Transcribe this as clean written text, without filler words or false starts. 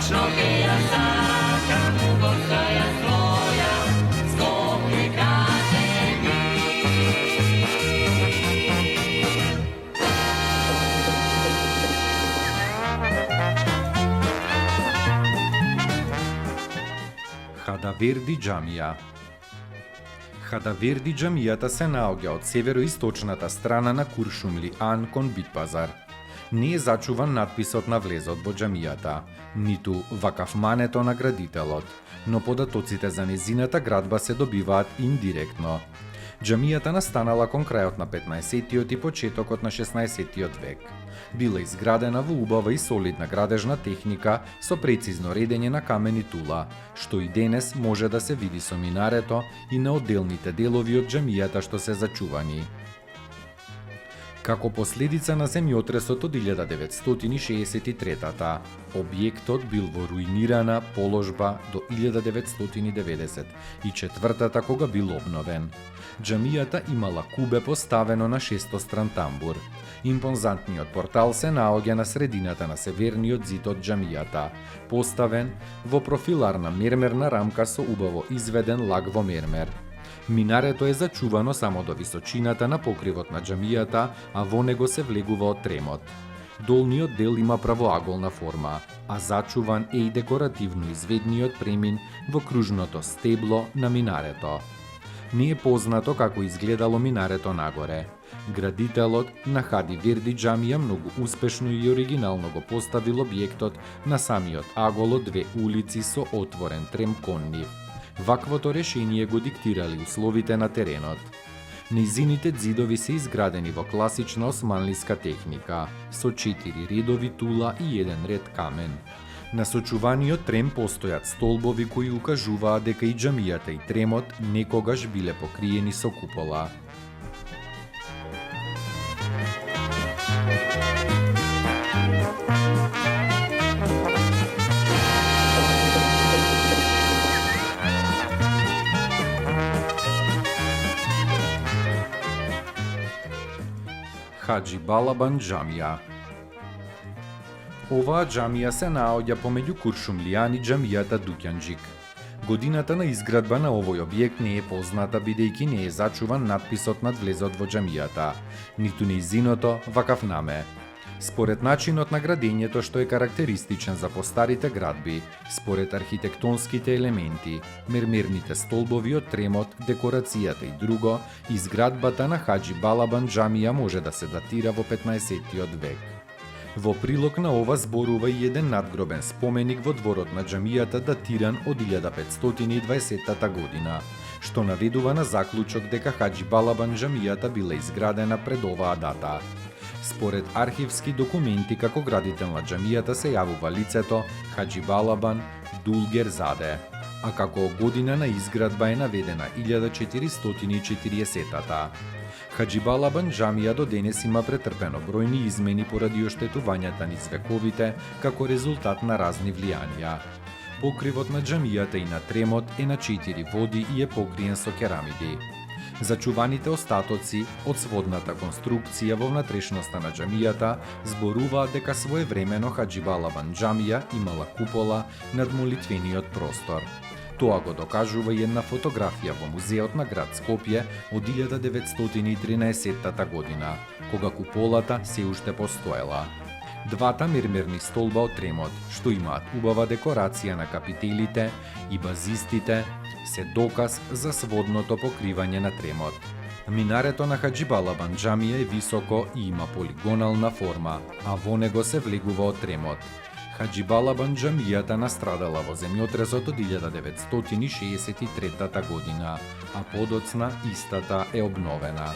Tačno ke ja sakam, postaja svoja, skopi kaže mi. Хадаверди џамија. Хадаверди џамијата се наоѓа од североисточната страна на Куршумли Ан кон Битпазар. Не е зачуван надписот на влезот во џамијата, ниту вакафмането на градителот, но податоците за незината градба се добиваат индиректно. Џамијата настанала кон крајот на 15-тиот и почетокот на 16-тиот век. Била изградена во убава и солидна градежна техника со прецизно редење на камени тула, што и денес може да се види со минарето и на одделните делови од џамијата што се зачувани. Како последица на земјотресот од 1963-та, објектот бил во руинирана положба до 1994-та кога бил обновен. Џамијата имала кубе поставено на шестостран тамбур. Импозантниот портал се наоѓа на средината на северниот зид од џамијата, поставен во профиларна мермерна рамка со убаво изведен лак во мермер. Минарето е зачувано само до височината на покривот на џамијата, а во него се влегува од тремот. Долниот дел има правоаголна форма, а зачуван е и декоративно изведниот премин во кружното стебло на минарето. Не е познато како изгледало минарето нагоре. Градителот на Хадаверди џамија многу успешно и оригинално го поставил објектот на самиот агол од две улици со отворен трем кон нив. Ваквото решение го диктирали условите на теренот. Нејзините ѕидови се изградени во класична османлиска техника, со 4 редови тула и 1 ред камен. На сочуваниот трем постојат столбови кои укажуваат дека и џамијата и тремот некогаш биле покриени со купола. Хаџи Балабан џамија. Оваа џамија се наоѓа помеѓу Куршумлијан и џамијата Дуќанџик. Годината на изградба на овој објект не е позната бидејќи не е зачуван надписот над влезот во џамијата, ниту нејзиното вакафнаме. Според начинот на градењето што е карактеристичен за постарите градби, според архитектонските елементи, мермерните столбови од тремот, декорацијата и друго, изградбата на Хаџи Балабан џамија може да се датира во 15-тиот век. Во прилог на ова зборува и еден надгробен споменик во дворот на џамијата датиран од 1520 година, што наведува на заклучок дека Хаџи Балабан џамијата била изградена пред оваа дата. Според архивски документи како градител на џамијата се јавува лицето Хаџи Балабан Дулгерзаде, а како година на изградба е наведена 1440-та. Хаџи Балабан џамија до денес има претрпено бројни измени поради оштетувањата низ вековите како резултат на разни влијанија. Покривот на џамијата и на тремот е на 4 води и е покриен со керамиди. Зачуваните остатоци од сводната конструкција во внатрешноста на џамијата зборуваат дека своевремено Хаџи Балабан џамија имала купола над молитвениот простор. Тоа го докажува и една фотографија во музеот на град Скопје од 1913 година, кога куполата се уште постоела. Двата мермерни столба од тремот, што имаат убава декорација на капителите и базистите, се доказ за сводното покривање на тремот. Минарето на Хаџи Балабан џамија е високо и има полигонална форма, а во него се влегува од тремот. Хаџи Балабан џамијата настрадала во земјотресот од 1963 година, а подоцна истата е обновена.